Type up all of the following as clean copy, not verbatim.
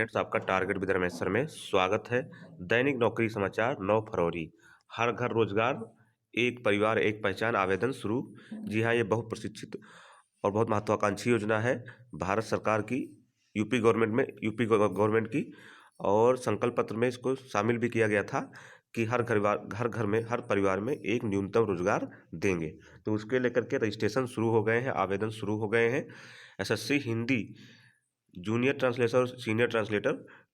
Friends, आपका target with Ramesh sir में स्वागत है। दैनिक नौकरी समाचार 9 फरवरी। हर घर रोजगार, एक परिवार एक पहचान आवेदन शुरू। जी हाँ, ये बहुत प्रशिक्षित और बहुत महत्वाकांक्षी योजना है भारत सरकार की, यूपी गवर्नमेंट की। और संकल्प पत्र में इसको शामिल भी किया गया था कि हर परिवार में एक न्यूनतम रोजगार देंगे। तो उसके लेकर के रजिस्ट्रेशन शुरू हो गए हैं, आवेदन शुरू हो गए हैं। एसएससी हिंदी जूनियर ट्रांसलेटर और सीनियर ट्रांसलेटर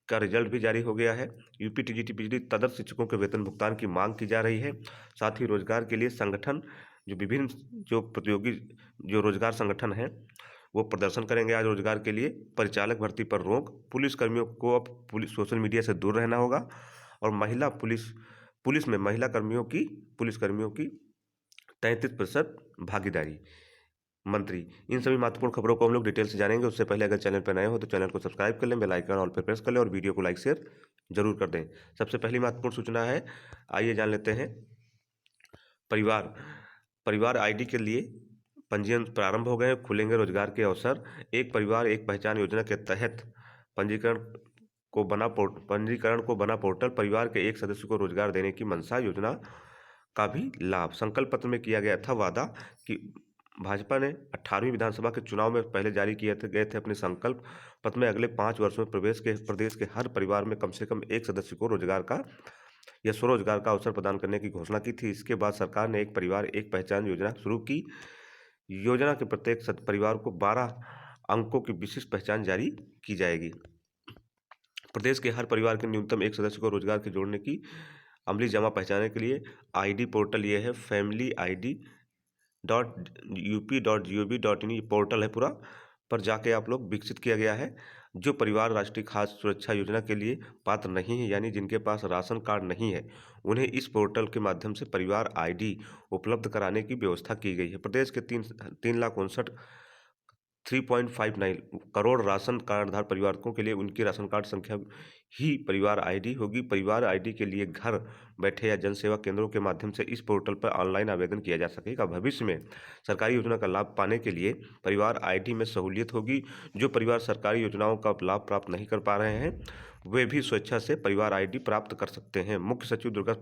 का रिजल्ट भी जारी हो गया है। यूपी टीजीटी पीजीटी तदर्थ शिक्षकों के वेतन भुगतान की मांग की जा रही है। साथ ही रोजगार के लिए संगठन जो विभिन्न जो प्रतियोगी जो रोजगार संगठन हैं वो प्रदर्शन करेंगे आज रोजगार के लिए। परिचालक भर्ती पर रोक, पुलिस कर्मियों को अब सोशल मीडिया से दूर रहना होगा। और पुलिस में पुलिस कर्मियों की 33% भागीदारी। मंत्री, इन सभी महत्वपूर्ण खबरों को हम लोग डिटेल से जानेंगे। उससे पहले अगर चैनल पर नए हो तो चैनल को सब्सक्राइब कर लें, बेल आइकन ऑल पर प्रेस कर लें और वीडियो को लाइक शेयर जरूर कर दें। सबसे पहली महत्वपूर्ण सूचना है, आइए जान लेते हैं। परिवार आईडी के लिए पंजीयन प्रारंभ हो गए हैं, खुलेंगे रोजगार के अवसर। एक परिवार एक पहचान योजना के तहत पंजीकरण को बना पोर्टल, परिवार के एक सदस्य को रोजगार देने की मंशा। योजना का भी लाभ। संकल्प पत्र में किया गया था वादा कि भाजपा ने 18वीं विधानसभा के चुनाव में पहले जारी गए थे अपने संकल्प पत्र में अगले 5 वर्षों में प्रदेश के हर परिवार में कम से कम एक सदस्य को रोजगार का या स्वरोजगार का अवसर प्रदान करने की घोषणा की थी। इसके बाद सरकार ने एक परिवार एक पहचान योजना शुरू की। योजना के प्रत्येक परिवार को 12 अंकों की विशिष्ट पहचान जारी की जाएगी। प्रदेश के हर परिवार के न्यूनतम एक सदस्य को रोजगार के जोड़ने की अमली जमा पहचानने के लिए आईडी पोर्टल ये है, family.up.gov.in ये पोर्टल है पूरा, पर जाके आप लोग विकसित किया गया है। जो परिवार राष्ट्रीय खाद्य सुरक्षा योजना के लिए पात्र नहीं है, यानी जिनके पास राशन कार्ड नहीं है, उन्हें इस पोर्टल के माध्यम से परिवार आईडी उपलब्ध कराने की व्यवस्था की गई है। प्रदेश के 3,59 करोड़ राशन कार्डधार परिवारों के लिए उनकी राशन कार्ड संख्या ही परिवार आईडी होगी। परिवार आईडी के लिए घर बैठे या जन सेवा केंद्रों के माध्यम से इस पोर्टल पर ऑनलाइन आवेदन किया जा सकेगा। भविष्य में सरकारी योजना का लाभ पाने के लिए परिवार आईडी में सहूलियत होगी। जो परिवार सरकारी योजनाओं का लाभ प्राप्त नहीं कर पा रहे हैं, वे भी स्वेच्छा से परिवार आईडी प्राप्त कर सकते हैं। मुख्य सचिव दुर्गा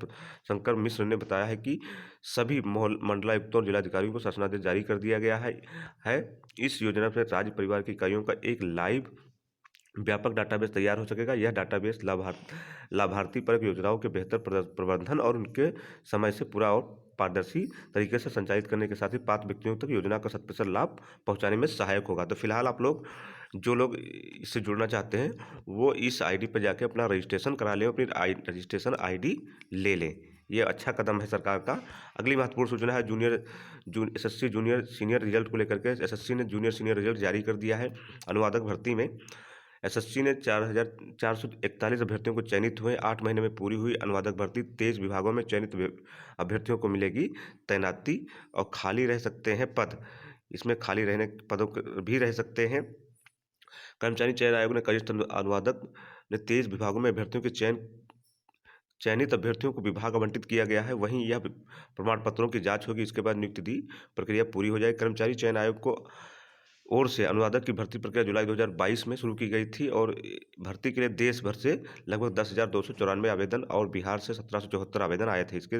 शंकर मिश्र ने बताया है कि सभी मंडलायुक्तों और जिलाधिकारियों को शासनादेश जारी कर दिया गया है। इस योजना से राज्य परिवार की इकाइयों का एक लाइव व्यापक डाटाबेस तैयार हो सकेगा। यह डाटाबेस लाभार्थी परक योजनाओं के बेहतर प्रबंधन और उनके समय से पूरा और पारदर्शी तरीके से संचालित करने के साथ ही पात्र व्यक्तियों तक योजना का 100% लाभ पहुंचाने में सहायक होगा। तो फिलहाल आप लोग जो लोग इससे जुड़ना चाहते हैं वो इस आईडी पर जाके अपना रजिस्ट्रेशन करा लें, अपनी रजिस्ट्रेशन आईडी ले लें। ये अच्छा कदम है सरकार का। अगली महत्वपूर्ण सूचना है एसएससी जूनियर सीनियर रिजल्ट को लेकर के। एसएससी ने जूनियर सीनियर रिजल्ट जारी कर दिया है। अनुवादक भर्ती में एसएससी ने 4,441 अभ्यर्थियों को चयनित हुए। 8 महीने में पूरी हुई अनुवादक भर्ती। 23 विभागों में चयनित अभ्यर्थियों को मिलेगी तैनाती और खाली रह सकते हैं पद। इसमें खाली रहने पदों भी रह सकते हैं। कर्मचारी चयन आयोग ने कनिष्ठ अनुवादक ने 23 विभागों में अभ्यर्थियों के चयनित अभ्यर्थियों को विभाग आवंटित किया गया है। वहीं यह प्रमाण पत्रों की जांच होगी, इसके बाद नियुक्ति दी प्रक्रिया पूरी हो जाएगी। कर्मचारी चयन आयोग को ओर से अनुवादक की भर्ती प्रक्रिया जुलाई 2022 में शुरू की गई थी और भर्ती के लिए देश भर से लगभग 10,294 आवेदन और बिहार से 1,774 आवेदन आए थे। इसके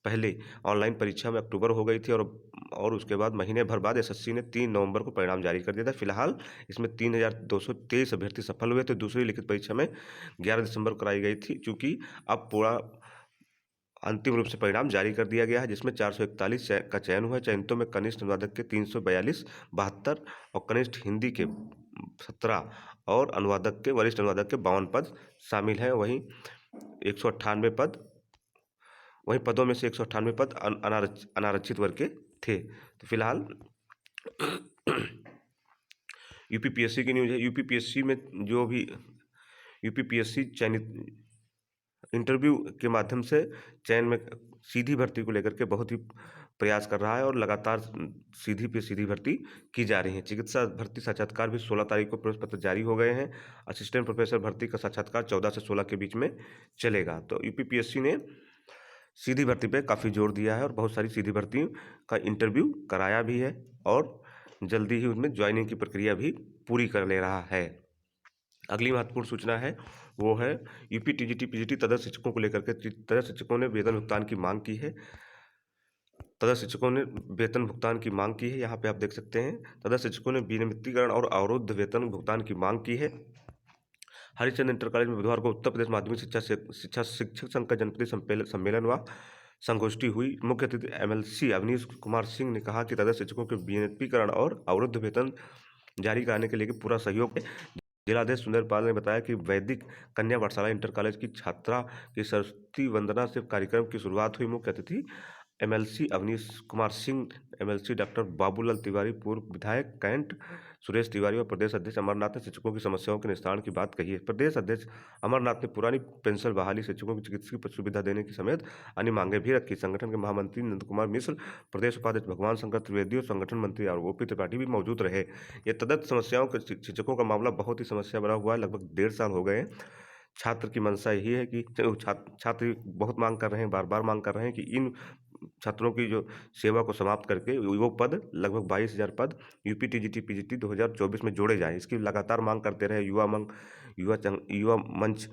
पहले ऑनलाइन परीक्षा में अक्टूबर हो गई थी और उसके बाद महीने भर बाद एसएससी ने 3 नवंबर को परिणाम जारी कर दिया था। फिलहाल इसमें 3,223 अभ्यर्थी सफल हुए थे। दूसरी लिखित परीक्षा में 11 दिसंबर को कराई गई थी। चूँकि अब पूरा अंतिम रूप से परिणाम जारी कर दिया गया है, जिसमें 441 का चयन हुआ है। चयनितों में कनिष्ठ अनुवादक के 342, 72 और कनिष्ठ हिंदी के 17 और वरिष्ठ अनुवादक के 52 पद शामिल हैं। वहीं 198 पदों में से 198 पद अनारक्षित वर्ग के थे। तो फिलहाल यूपीपीएससी की न्यूज़ है। यूपीपीएससी चयनित इंटरव्यू के माध्यम से चयन में सीधी भर्ती को लेकर के बहुत ही प्रयास कर रहा है और लगातार सीधी भर्ती की जा रही है। चिकित्सा भर्ती साक्षात्कार भी 16 तारीख को प्रवेश पत्र जारी हो गए हैं। असिस्टेंट प्रोफेसर भर्ती का साक्षात्कार 14 से 16 के बीच में चलेगा। तो यूपीपीएससी ने सीधी भर्ती पे काफ़ी जोर दिया है और बहुत सारी सीधी भर्ती का इंटरव्यू कराया भी है और जल्दी ही उसमें ज्वाइनिंग की प्रक्रिया भी पूरी कर ले रहा है। अगली महत्वपूर्ण सूचना है वो है यूपी टीजीटी पीजीटी तदर्थ शिक्षकों को लेकर के तदर्थ शिक्षकों ने वेतन भुगतान की मांग की है। तदर्थ शिक्षकों ने वेतन भुगतान की मांग की है। यहाँ पे आप देख सकते हैं तदर्थ शिक्षकों ने विनियमितीकरण और अवरुद्ध वेतन भुगतान की मांग की है। हरिश्चंद्र इंटर कॉलेज में बुधवार को उत्तर प्रदेश माध्यमिक शिक्षा शिक्षक संघ का जनपदीय सम्मेलन व संगोष्ठी हुई। मुख्य अतिथि एमएलसी अवनीश कुमार सिंह ने कहा कि तदर्थ शिक्षकों के विनियमितीकरण और अवरुद्ध वेतन जारी कराने के लिए पूरा सहयोग है। जिलाध्यक्ष सुंदरपाल ने बताया कि वैदिक कन्या पाठशाला इंटर कॉलेज की छात्रा की सरस्वती वंदना से कार्यक्रम की शुरुआत हुई। मुख्य अतिथि MLC Avnish Kumar Singh, MLC doctor Babulal Tiwari, पूर्व विधायक कैंट सुरेश तिवारी और प्रदेश अध्यक्ष अमरनाथ ने शिक्षकों की समस्याओं के निस्तारण की बात कही है। प्रदेश अध्यक्ष अमरनाथ ने पुरानी पेंशन बहाली, शिक्षकों की चिकित्सीय सुविधा देने की समेत अन्य मांगे भी रखी। संगठन के महामंत्री नंद कुमार मिश्र, प्रदेश उपाध्यक्ष भगवान शंकर त्रिवेदी और संगठन मंत्री ओपी त्रिपाठी भी मौजूद रहे। ये तदर्थ समस्याओं के शिक्षकों का मामला बहुत ही समस्या बना हुआ है। लगभग 1.5 साल हो गए हैं। छात्र की मंशा यही है कि छात्र बहुत मांग कर रहे हैं, बार बार मांग कर रहे हैं कि इन छात्रों की जो सेवा को समाप्त करके वो पद लगभग 22,000 पद यूपी टीजीटी पीजीटी 2024 में जोड़े जाएं। इसकी लगातार मांग करते रहे युवा मंच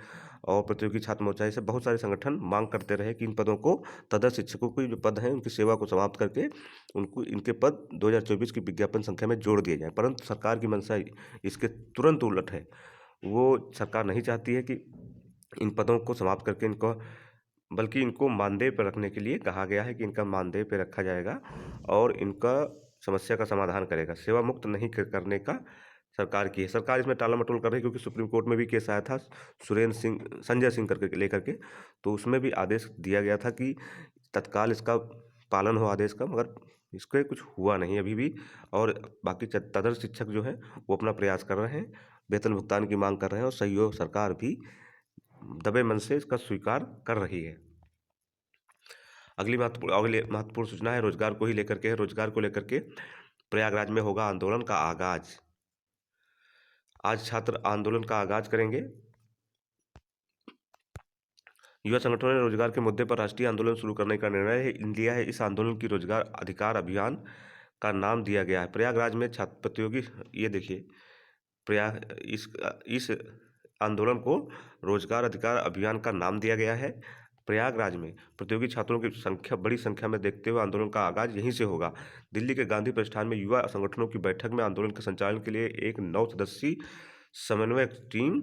और प्रतियोगी छात्र मोर्चा से बहुत सारे संगठन मांग करते रहे कि इन पदों को तदर्थ शिक्षकों के जो पद हैं उनकी सेवा को समाप्त करके उनको इनके पद 2024 की विज्ञापन संख्या में जोड़ दिए जाएं। परंतु सरकार की मंशा इसके तुरंत उलट है। वो सरकार नहीं चाहती है कि इन पदों को समाप्त करके इनको, बल्कि इनको मानदेय पर रखने के लिए कहा गया है कि इनका मानदेय पर रखा जाएगा और इनका समस्या का समाधान करेगा। सेवा मुक्त नहीं करने का सरकार की है। सरकार इसमें टाला मटोल कर रही है क्योंकि सुप्रीम कोर्ट में भी केस आया था संजय सिंह करके लेकर के, तो उसमें भी आदेश दिया गया था कि तत्काल इसका पालन हो आदेश का, मगर इसके कुछ हुआ नहीं अभी भी। और बाकी तदर्थ शिक्षक जो है वो अपना प्रयास कर रहे हैं, वेतन भुगतान की मांग कर रहे हैं और सहयोग सरकार भी दबे मन से इसका स्वीकार कर रही है। अगली महत्वपूर्ण सूचना है रोजगार को ही लेकर के है। रोजगार को लेकर के प्रयागराज में होगा आंदोलन का आगाज। आज छात्र आंदोलन का आगाज करेंगे। युवा संगठनों ने रोजगार के मुद्दे पर राष्ट्रीय आंदोलन शुरू करने का निर्णय लिया है। इस आंदोलन की रोजगार अधिकार अभियान का नाम दिया गया है। प्रयागराज में छात्र प्रतियोगी, ये देखिए इस आंदोलन को रोजगार अधिकार अभियान का नाम दिया गया है। प्रयागराज में प्रतियोगी छात्रों की संख्या बड़ी संख्या में देखते हुए आंदोलन का आगाज यहीं से होगा। दिल्ली के गांधी प्रतिष्ठान में युवा संगठनों की बैठक में आंदोलन के संचालन के लिए एक 9 सदस्यीय समन्वय टीम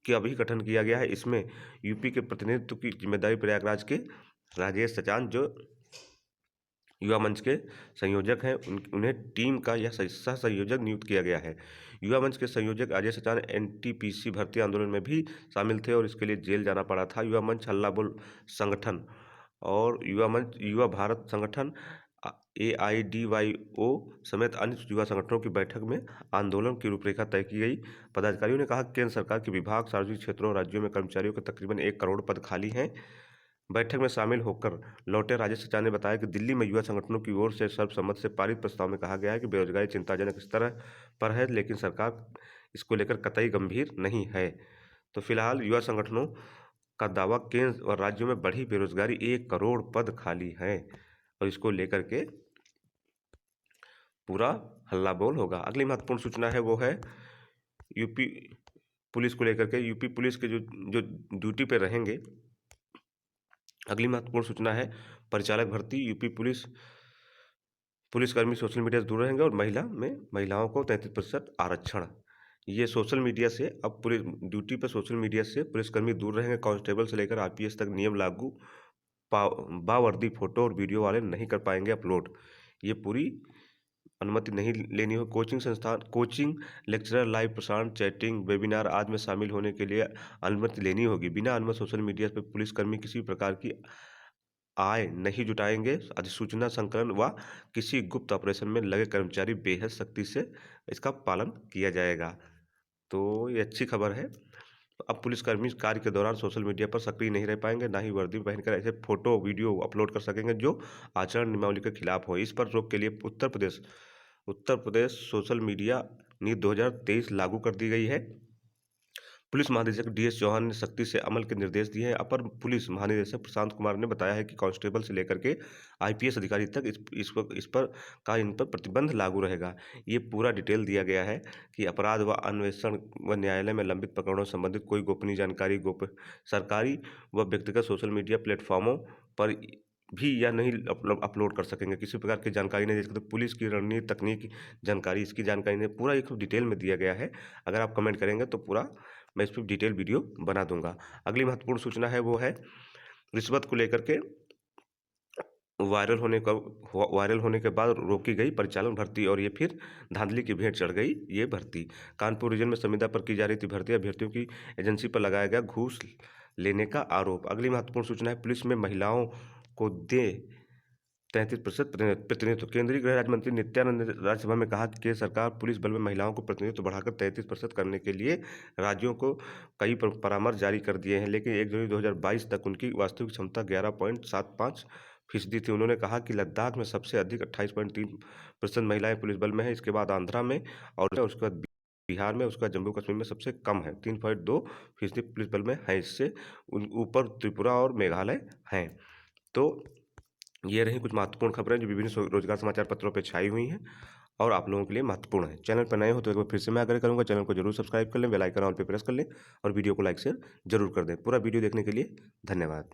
का भी गठन किया गया है। इसमें यूपी के प्रतिनिधित्व की जिम्मेदारी प्रयागराज के राजेश सचान, जो युवा मंच के संयोजक हैं, उन्हें टीम का यह सह संयोजक नियुक्त किया गया है। युवा मंच के संयोजक अजय सचान एनटीपीसी भर्ती आंदोलन में भी शामिल थे और इसके लिए जेल जाना पड़ा था। युवा मंच हल्ला बोल संगठन और युवा भारत संगठन AIDYO समेत अन्य युवा संगठनों की बैठक में आंदोलन की रूपरेखा तय की गई। पदाधिकारियों ने कहा कि केंद्र सरकार के विभाग, सार्वजनिक क्षेत्रों और राज्यों में कर्मचारियों के तकरीबन 1 करोड़ पद खाली हैं। बैठक में शामिल होकर लौटे राजेश सचान ने बताया कि दिल्ली में युवा संगठनों की ओर से सर्वसम्मति से पारित प्रस्ताव में कहा गया है कि बेरोजगारी चिंताजनक स्तर पर है, लेकिन सरकार इसको लेकर कतई गंभीर नहीं है। तो फिलहाल युवा संगठनों का दावा, केंद्र और राज्यों में बढ़ी बेरोजगारी, 1 करोड़ पद खाली है और इसको लेकर के पूरा हल्ला बोल होगा। अगली महत्वपूर्ण सूचना है वो है यूपी पुलिस को लेकर के। यूपी पुलिस के जो ड्यूटी पे रहेंगे, अगली महत्वपूर्ण सूचना है परिचालक भर्ती। यूपी पुलिसकर्मी सोशल मीडिया से दूर रहेंगे और महिलाओं को 33% आरक्षण। ये सोशल मीडिया से अब पुलिस ड्यूटी पर सोशल मीडिया से पुलिसकर्मी दूर रहेंगे। कांस्टेबल से लेकर IPS तक नियम लागू। बावर्दी फोटो और वीडियो वाले नहीं कर पाएंगे अपलोड। ये पूरी अनुमति नहीं लेनी हो। कोचिंग संस्थान, कोचिंग लेक्चरर, लाइव प्रसारण, चैटिंग, वेबिनार आदि में शामिल होने के लिए अनुमति लेनी होगी। बिना अनुमति सोशल मीडिया पर पुलिसकर्मी किसी प्रकार की आय नहीं जुटाएंगे। अधिसूचना संकलन व किसी गुप्त ऑपरेशन में लगे कर्मचारी बेहद सख्ती से इसका पालन किया जाएगा। तो ये अच्छी खबर है। अब पुलिसकर्मी कार्य के दौरान सोशल मीडिया पर सक्रिय नहीं रह पाएंगे, ना ही वर्दी पहनकर ऐसे फोटो वीडियो अपलोड कर सकेंगे जो आचरण नियमावली के खिलाफ हो। इस पर रोक के लिए उत्तर प्रदेश सोशल मीडिया नीति 2023 लागू कर दी गई है। पुलिस महानिदेशक डीएस चौहान ने सख्ती से अमल के निर्देश दिए हैं। अपर पुलिस महानिदेशक प्रशांत कुमार ने बताया है कि कांस्टेबल से लेकर के आईपीएस अधिकारी तक इन पर प्रतिबंध लागू रहेगा। ये पूरा डिटेल दिया गया है कि अपराध व अन्वेषण व न्यायालय में लंबित प्रकरणों से संबंधित कोई गोपनीय जानकारी सरकारी व व्यक्तिगत सोशल मीडिया प्लेटफॉर्मों पर भी या नहीं अपलोड कर सकेंगे। किसी प्रकार की जानकारी नहीं दे सकते। पुलिस की रणनीति, तकनीक जानकारी, इसकी जानकारी नहीं, पूरा एक डिटेल में दिया गया है। अगर आप कमेंट करेंगे तो पूरा मैं इस पर डिटेल वीडियो बना दूंगा। अगली महत्वपूर्ण सूचना है वो है रिश्वत को लेकर के वायरल होने के बाद रोकी गई परिचालन भर्ती और ये फिर धांधली की भेंट चढ़ गई ये भर्ती। कानपुर रीजन में संविदा पर की जा रही थी भर्ती। अभ्यर्थियों की एजेंसी पर लगाया गया घूस लेने का आरोप। अगली महत्वपूर्ण सूचना है पुलिस में महिलाओं को दे 33% प्रतिनिधित्व। केंद्रीय गृह राज्य मंत्री नित्यानंद ने राज्यसभा में कहा कि केंद्र सरकार पुलिस बल में महिलाओं को प्रतिनिधित्व बढ़ाकर 33% करने के लिए राज्यों को कई परामर्श जारी कर दिए हैं, लेकिन 1 जनवरी 2022 तक उनकी वास्तविक क्षमता 11.75% थी। उन्होंने कहा कि लद्दाख में सबसे अधिक 28.3% महिलाएं पुलिस बल में हैं। इसके बाद आंध्रा में और उसके बाद बिहार में, उसका जम्मू कश्मीर में सबसे कम है, 3.2% पुलिस बल में है। इससे ऊपर त्रिपुरा और मेघालय हैं। तो ये रही कुछ महत्वपूर्ण खबरें जो विभिन्न रोजगार समाचार पत्रों पर छाई हुई हैं और आप लोगों के लिए महत्वपूर्ण है। चैनल पर नए हो तो एक बार फिर से मैं आग्रह करूंगा, चैनल को जरूर सब्सक्राइब कर लें, बेल आइकन ऑल पे प्रेस कर लें और वीडियो को लाइक शेयर जरूर कर दें। पूरा वीडियो देखने के लिए धन्यवाद।